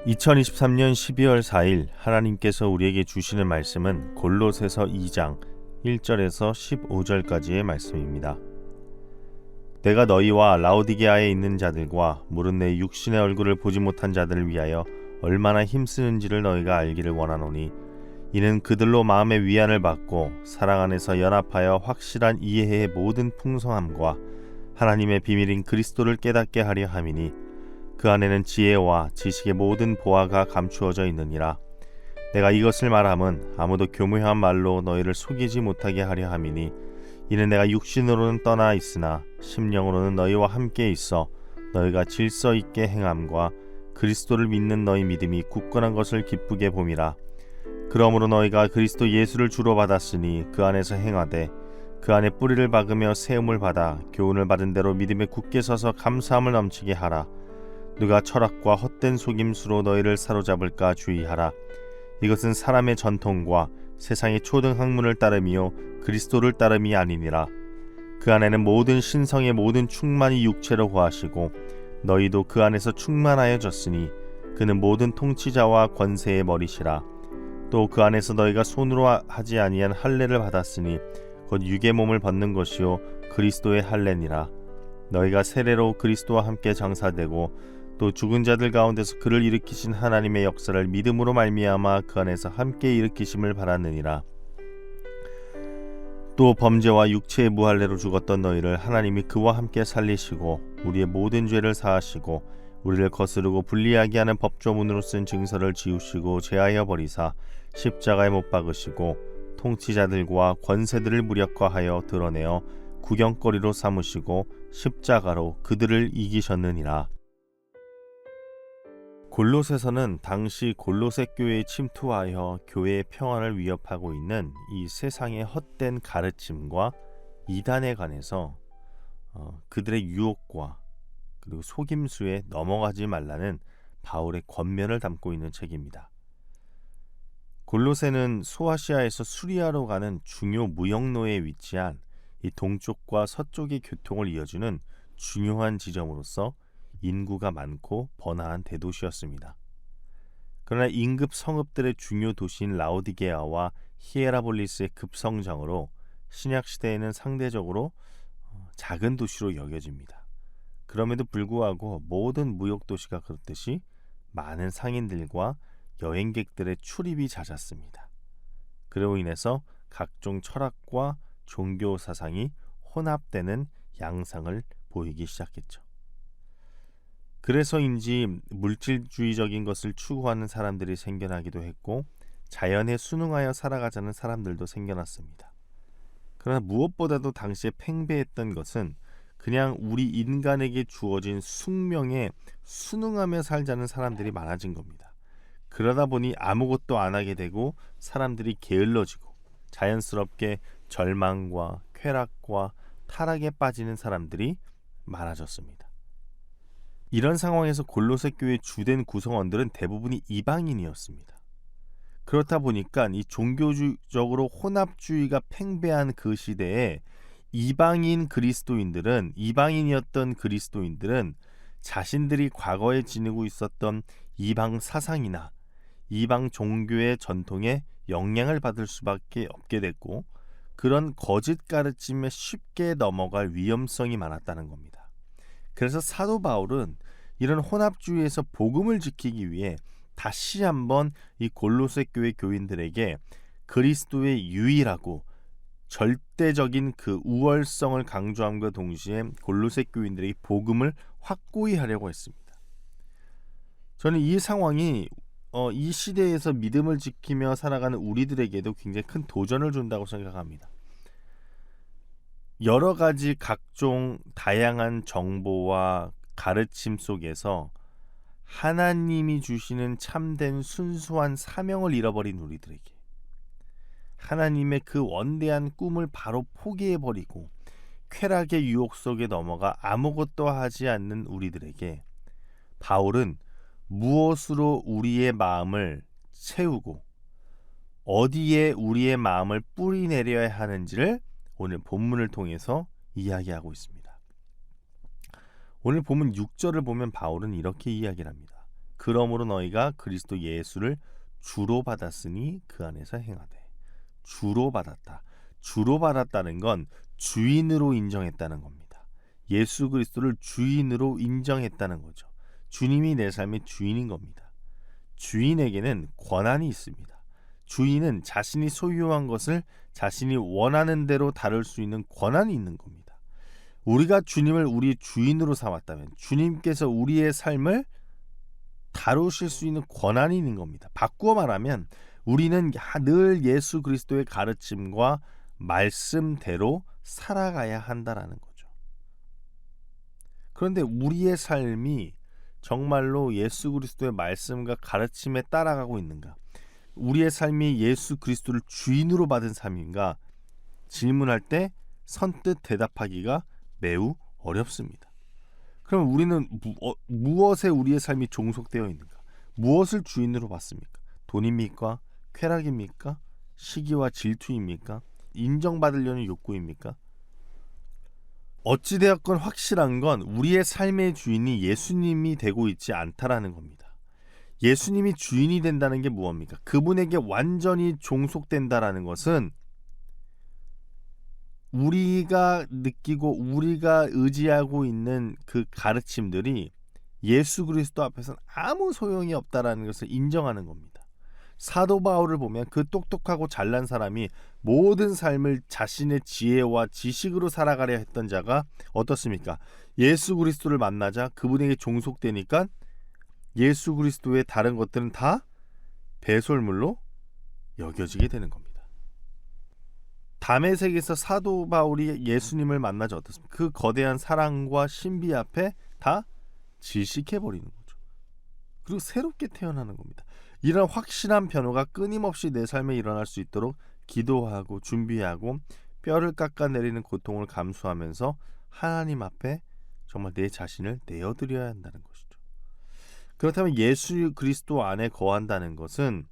2023년 12월 4일 하나님께서 우리에게 주시는 말씀은 골로새서 2장 1절에서 15절까지의 말씀입니다. 내가 너희와 라오디게아에 있는 자들과 물은 내 육신의 얼굴을 보지 못한 자들을 위하여 얼마나 힘쓰는지를 너희가 알기를 원하노니 이는 그들로 마음의 위안을 받고 사랑 안에서 연합하여 확실한 이해의 모든 풍성함과 하나님의 비밀인 그리스도를 깨닫게 하려 함이니 그 안에는 지혜와 지식의 모든 보화가 감추어져 있느니라. 내가 이것을 말함은 아무도 교묘한 말로 너희를 속이지 못하게 하려 함이니 이는 내가 육신으로는 떠나 있으나 심령으로는 너희와 함께 있어 너희가 질서 있게 행함과 그리스도를 믿는 너희 믿음이 굳건한 것을 기쁘게 봄이라. 그러므로 너희가 그리스도 예수를 주로 받았으니 그 안에서 행하되 그 안에 뿌리를 박으며 세움을 받아 교훈을 받은 대로 믿음에 굳게 서서 감사함을 넘치게 하라. 누가 철학과 헛된 속임수로 너희를 사로잡을까 주의하라. 이것은 사람의 전통과 세상의 초등 학문을 따름이요 그리스도를 따름이 아니니라. 그 안에는 모든 신성의 모든 충만이 육체로 거하시고 너희도 그 안에서 충만하여졌으니 그는 모든 통치자와 권세의 머리시라. 또 그 안에서 너희가 손으로 하지 아니한 할례를 받았으니 곧 육의 몸을 벗는 것이요 그리스도의 할례니라. 너희가 세례로 그리스도와 함께 장사되고 또 죽은 자들 가운데서 그를 일으키신 하나님의 역사를 믿음으로 말미암아 그 안에서 함께 일으키심을 바랐느니라. 또 범죄와 육체의 무할례로 죽었던 너희를 하나님이 그와 함께 살리시고 우리의 모든 죄를 사하시고 우리를 거스르고 불리하게 하는 법조문으로 쓴 증서를 지우시고 제하여 버리사 십자가에 못 박으시고 통치자들과 권세들을 무력화하여 드러내어 구경거리로 삼으시고 십자가로 그들을 이기셨느니라. 골로새서는 당시 골로새 교회에 침투하여 교회의 평안을 위협하고 있는 이 세상의 헛된 가르침과 이단에 관해서 그들의 유혹과 그리고 속임수에 넘어가지 말라는 바울의 권면을 담고 있는 책입니다. 골로새는 소아시아에서 수리아로 가는 중요 무역로에 위치한 이 동쪽과 서쪽의 교통을 이어주는 중요한 지점으로서 인구가 많고 번화한 대도시였습니다. 그러나 인급 성읍들의 중요 도시인 라오디게아와 히에라볼리스의 급성장으로 신약시대에는 상대적으로 작은 도시로 여겨집니다. 그럼에도 불구하고 모든 무역도시가 그렇듯이 많은 상인들과 여행객들의 출입이 잦았습니다. 그로 인해서 각종 철학과 종교 사상이 혼합되는 양상을 보이기 시작했죠. 그래서인지 물질주의적인 것을 추구하는 사람들이 생겨나기도 했고 자연에 순응하여 살아가자는 사람들도 생겨났습니다. 그러나 무엇보다도 당시에 팽배했던 것은 그냥 우리 인간에게 주어진 숙명에 순응하며 살자는 사람들이 많아진 겁니다. 그러다 보니 아무것도 안 하게 되고 사람들이 게을러지고 자연스럽게 절망과 쾌락과 타락에 빠지는 사람들이 많아졌습니다. 이런 상황에서 골로새 교회의 주된 구성원들은 대부분이 이방인이었습니다. 그렇다 보니까 이 종교적으로 혼합주의가 팽배한 그 시대에 이방인이었던 그리스도인들은 자신들이 과거에 지니고 있었던 이방 사상이나 이방 종교의 전통에 영향을 받을 수밖에 없게 됐고 그런 거짓 가르침에 쉽게 넘어갈 위험성이 많았다는 겁니다. 그래서 사도 바울은 이런 혼합주의에서 복음을 지키기 위해 다시 한번 이 골로새 교회 교인들에게 그리스도의 유일하고 절대적인 그 우월성을 강조함과 동시에 골로새 교인들에게 복음을 확고히 하려고 했습니다. 저는 이 상황이 이 시대에서 믿음을 지키며 살아가는 우리들에게도 굉장히 큰 도전을 준다고 생각합니다. 여러 가지 각종 다양한 정보와 가르침 속에서 하나님이 주시는 참된 순수한 사명을 잃어버린 우리들에게 하나님의 그 원대한 꿈을 바로 포기해버리고 쾌락의 유혹 속에 넘어가 아무것도 하지 않는 우리들에게 바울은 무엇으로 우리의 마음을 채우고 어디에 우리의 마음을 뿌리내려야 하는지를 오늘 본문을 통해서 이야기하고 있습니다. 오늘 본문 6절을 보면 바울은 이렇게 이야기를 합니다. 그러므로 너희가 그리스도 예수를 주로 받았으니 그 안에서 행하되. 주로 받았다. 주로 받았다는 건 주인으로 인정했다는 겁니다. 예수 그리스도를 주인으로 인정했다는 거죠. 주님이 내 삶의 주인인 겁니다. 주인에게는 권한이 있습니다. 주인은 자신이 소유한 것을 자신이 원하는 대로 다룰 수 있는 권한이 있는 겁니다. 우리가 주님을 우리의 주인으로 삼았다면 주님께서 우리의 삶을 다루실 수 있는 권한이 있는 겁니다. 바꾸어 말하면 우리는 늘 예수 그리스도의 가르침과 말씀대로 살아가야 한다라는 거죠. 그런데 우리의 삶이 정말로 예수 그리스도의 말씀과 가르침에 따라가고 있는가? 우리의 삶이 예수 그리스도를 주인으로 받은 삶인가? 질문할 때 선뜻 대답하기가 매우 어렵습니다. 그럼 우리는 무엇에 우리의 삶이 종속되어 있는가? 무엇을 주인으로 받습니까? 돈입니까? 쾌락입니까? 시기와 질투입니까? 인정받으려는 욕구입니까? 어찌되었건 확실한 건 우리의 삶의 주인이 예수님이 되고 있지 않다라는 겁니다. 예수님이 주인이 된다는 게 무엇입니까? 그분에게 완전히 종속된다라는 것은 우리가 느끼고 우리가 의지하고 있는 그 가르침들이 예수 그리스도 앞에서는 아무 소용이 없다라는 것을 인정하는 겁니다. 사도 바울을 보면 그 똑똑하고 잘난 사람이 모든 삶을 자신의 지혜와 지식으로 살아가려 했던 자가 어떻습니까? 예수 그리스도를 만나자 그분에게 종속되니까 예수 그리스도의 다른 것들은 다 배설물로 여겨지게 되는 겁니다. 담에색에서 사도 바울이 예수님을 만나자 어떻습니까? 그 거대한 사랑과 신비 앞에 다 질식해버리는 거죠. 그리고 새롭게 태어나는 겁니다. 이런 확실한 변화가 끊임없이 내 삶에 일어날 수 있도록 기도하고 준비하고 뼈를 깎아내리는 고통을 감수하면서 하나님 앞에 정말 내 자신을 내어드려야 한다는 것이죠. 그렇다면 예수 그리스도 안에 거한다는 것은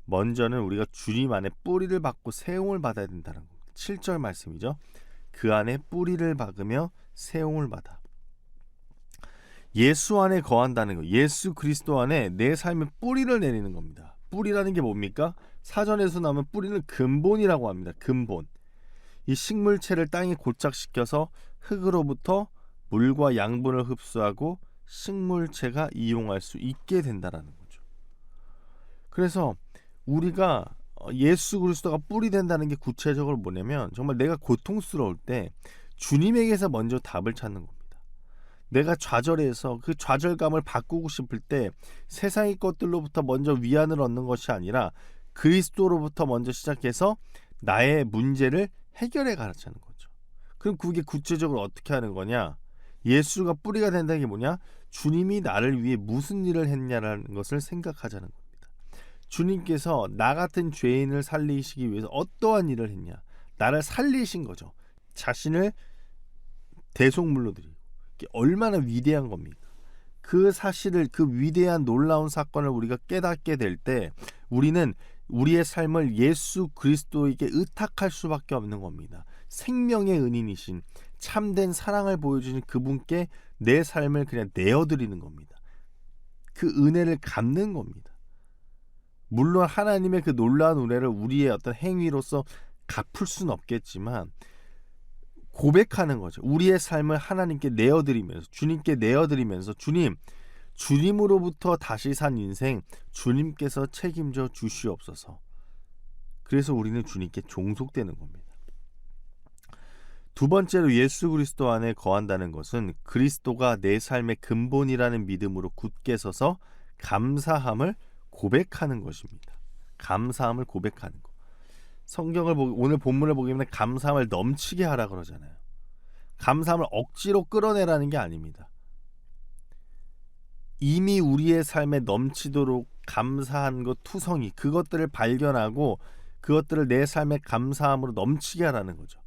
먼저는 우리가 주님 안에 뿌리를 박고 세움을 받아야 된다는 겁니다. 7절 말씀이죠. 그 안에 뿌리를 박으며 세움을 받아. 예수 안에 거한다는 거, 예수 그리스도 안에 내 삶의 뿌리를 내리는 겁니다. 뿌리라는 게 뭡니까? 사전에서 나오면 뿌리는 근본이라고 합니다. 근본. 이 식물체를 땅에 고착시켜서 흙으로부터 물과 양분을 흡수하고 식물체가 이용할 수 있게 된다라는 거죠. 그래서 우리가 예수 그리스도가 뿌리 된다는 게 구체적으로 뭐냐면 정말 내가 고통스러울 때 주님에게서 먼저 답을 찾는 겁니다. 내가 좌절해서 그 좌절감을 바꾸고 싶을 때 세상의 것들로부터 먼저 위안을 얻는 것이 아니라 그리스도로부터 먼저 시작해서 나의 문제를 해결해 가르치는 거죠. 그럼 그게 구체적으로 어떻게 하는 거냐? 예수가 뿌리가 된다는 게 뭐냐? 주님이 나를 위해 무슨 일을 했냐라는 것을 생각하자는 겁니다. 주님께서 나 같은 죄인을 살리시기 위해서 어떠한 일을 했냐? 나를 살리신 거죠. 자신을 대속물로 드리고. 얼마나 위대한 겁니까? 그 사실을, 그 위대한 놀라운 사건을 우리가 깨닫게 될 때 우리는 우리의 삶을 예수 그리스도에게 의탁할 수밖에 없는 겁니다. 생명의 은인이신 참된 사랑을 보여주신 그분께 내 삶을 그냥 내어드리는 겁니다. 그 은혜를 갚는 겁니다. 물론 하나님의 그 놀라운 은혜를 우리의 어떤 행위로서 갚을 수는 없겠지만 고백하는 거죠. 우리의 삶을 하나님께 내어드리면서, 주님께 내어드리면서, 주님으로부터 다시 산 인생 주님께서 책임져 주시옵소서. 그래서 우리는 주님께 종속되는 겁니다. 두 번째로 예수 그리스도 안에 거한다는 것은 그리스도가 내 삶의 근본이라는 믿음으로 굳게 서서 감사함을 고백하는 것입니다. 감사함을 고백하는 것. 성경을 오늘 본문을 보기에는 감사함을 넘치게 하라 그러잖아요. 감사함을 억지로 끌어내라는 게 아닙니다. 이미 우리의 삶에 넘치도록 감사한 것 투성이, 그것들을 발견하고 그것들을 내 삶의 감사함으로 넘치게 하라는 거죠.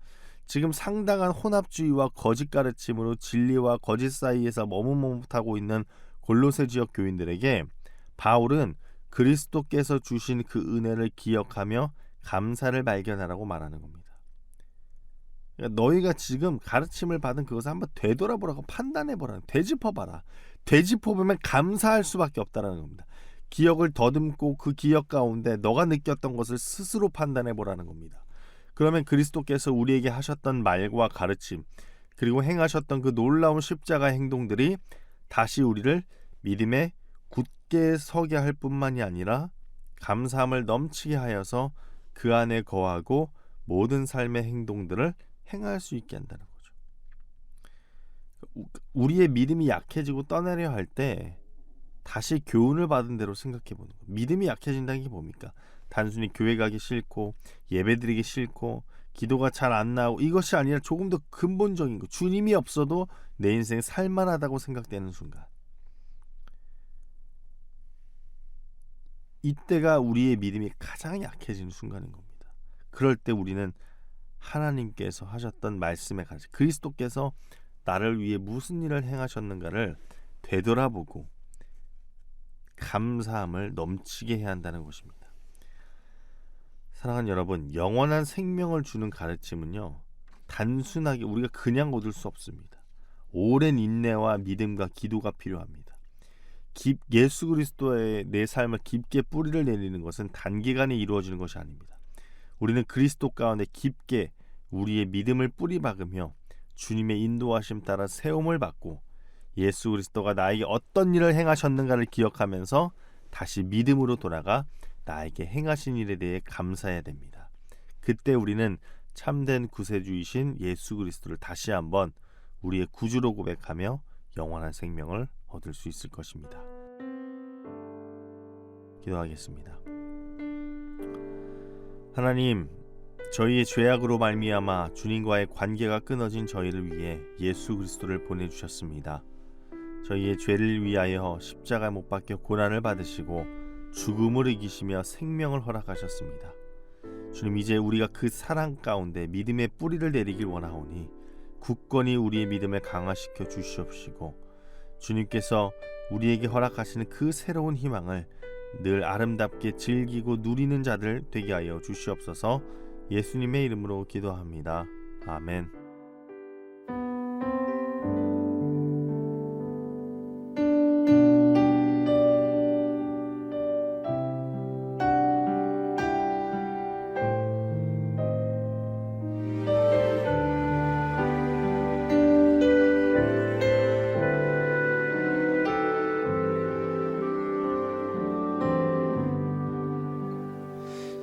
지금 상당한 혼합주의와 거짓 가르침으로 진리와 거짓 사이에서 머뭇머뭇하고 있는 골로새 지역 교인들에게 바울은 그리스도께서 주신 그 은혜를 기억하며 감사를 발견하라고 말하는 겁니다. 그러니까 너희가 지금 가르침을 받은 그것을 한번 되돌아보라고, 판단해보라, 되짚어봐라. 되짚어보면 감사할 수밖에 없다는 겁니다. 기억을 더듬고 그 기억 가운데 너가 느꼈던 것을 스스로 판단해 보라는 겁니다. 그러면 그리스도께서 우리에게 하셨던 말과 가르침, 그리고 행하셨던 그 놀라운 십자가 행동들이 다시 우리를 믿음에 굳게 서게 할 뿐만이 아니라 감사함을 넘치게 하여서 그 안에 거하고 모든 삶의 행동들을 행할 수 있게 한다는 거죠. 우리의 믿음이 약해지고 떠나려 할 때 다시 교훈을 받은 대로 생각해 보는 거예요. 믿음이 약해진다는 게 뭡니까? 단순히 교회 가기 싫고 예배드리기 싫고 기도가 잘 안 나오고 이것이 아니라 조금 더 근본적인 거, 주님이 없어도 내 인생 살만하다고 생각되는 순간, 이때가 우리의 믿음이 가장 약해지는 순간인 겁니다. 그럴 때 우리는 하나님께서 하셨던 말씀에 가르쳐, 그리스도께서 나를 위해 무슨 일을 행하셨는가를 되돌아보고 감사함을 넘치게 해야 한다는 것입니다. 사랑하는 여러분, 영원한 생명을 주는 가르침은요, 단순하게 우리가 그냥 얻을 수 없습니다. 오랜 인내와 믿음과 기도가 필요합니다. 예수 그리스도의 내 삶을 깊게 뿌리를 내리는 것은 단기간에 이루어지는 것이 아닙니다. 우리는 그리스도 가운데 깊게 우리의 믿음을 뿌리박으며 주님의 인도하심 따라 세움을 받고 예수 그리스도가 나에게 어떤 일을 행하셨는가를 기억하면서 다시 믿음으로 돌아가 나에게 행하신 일에 대해 감사해야 됩니다. 그때 우리는 참된 구세주이신 예수 그리스도를 다시 한번 우리의 구주로 고백하며 영원한 생명을 얻을 수 있을 것입니다. 기도하겠습니다. 하나님, 저희의 죄악으로 말미암아 주님과의 관계가 끊어진 저희를 위해 예수 그리스도를 보내주셨습니다. 저희의 죄를 위하여 십자가에 못 박혀 고난을 받으시고 죽음을 이기시며 생명을 허락하셨습니다. 주님, 이제 우리가 그 사랑 가운데 믿음의 뿌리를 내리길 원하오니 굳건히 우리의 믿음을 강화시켜 주시옵시고 주님께서 우리에게 허락하시는 그 새로운 희망을 늘 아름답게 즐기고 누리는 자들 되게 하여 주시옵소서. 예수님의 이름으로 기도합니다. 아멘.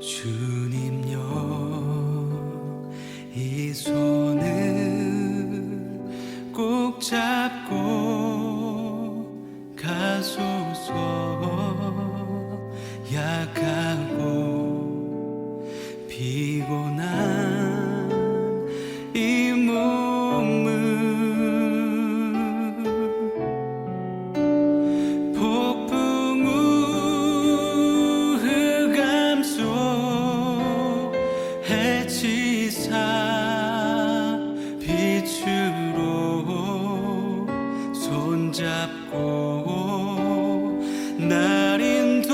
주님여, 이 손을 꼭 잡고 가소서. 약하고 피곤한 이 몸을 손잡고 날 인도하소서.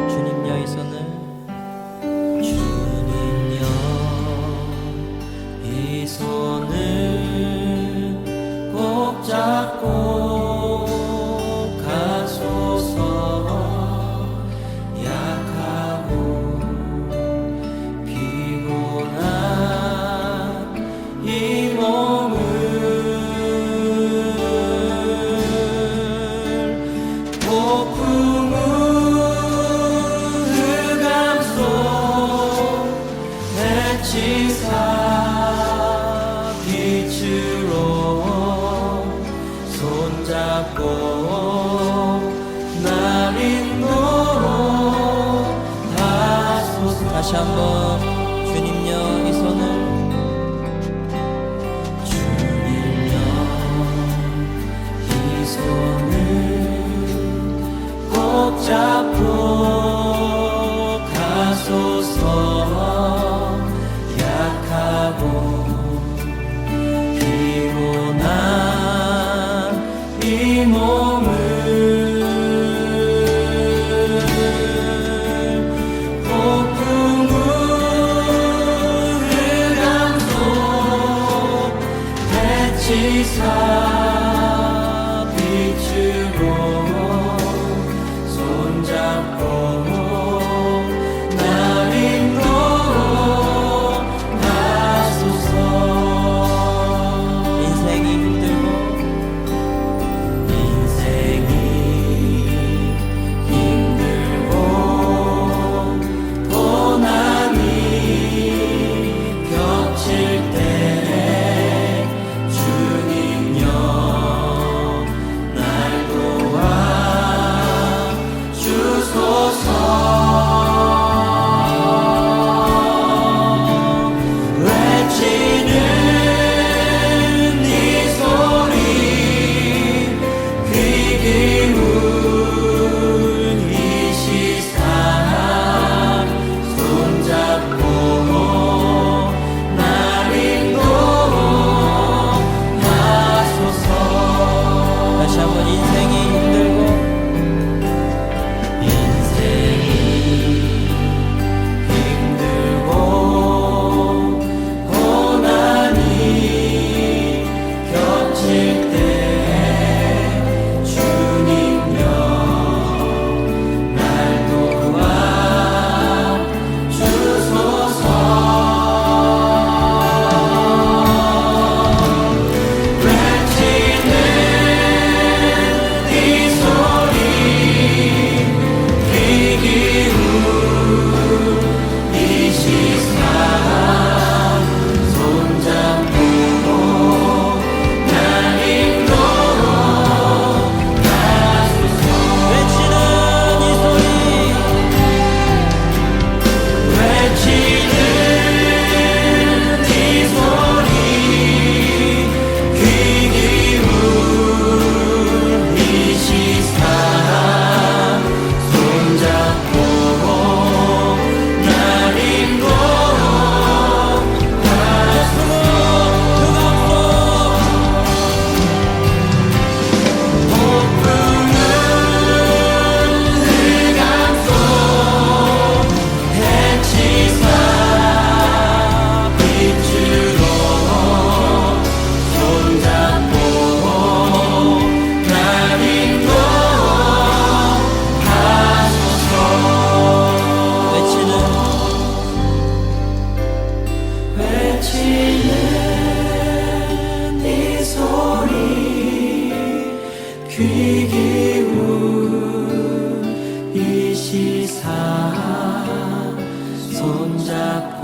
주님여, 이 손을 주님여, 이 손을 꼭 잡고 가소서. 다시 한번 주님여, 이 손을 주님여, 이 손을 꼭 잡고 가소서. 약하고 피곤한 이 몸을 지사 기운 이 시사 손잡고 날 인도하소서. 다시 한번 인생이 힘들고 고난이 겹칠 때 주님여 날 도와 주소서. 외치는 이 소리 귀 기울 이 시사 손잡고 날 인도하소서. 외치는 이 소리 외치는 이 소리 귀 기울 이 시사 손잡고 날 인도하소서. 폭풍은 흑암 속 해치사 빛으로 손잡고 날 인도하소서. 외치는 이 소리 귀 기울 이 시사 손잡고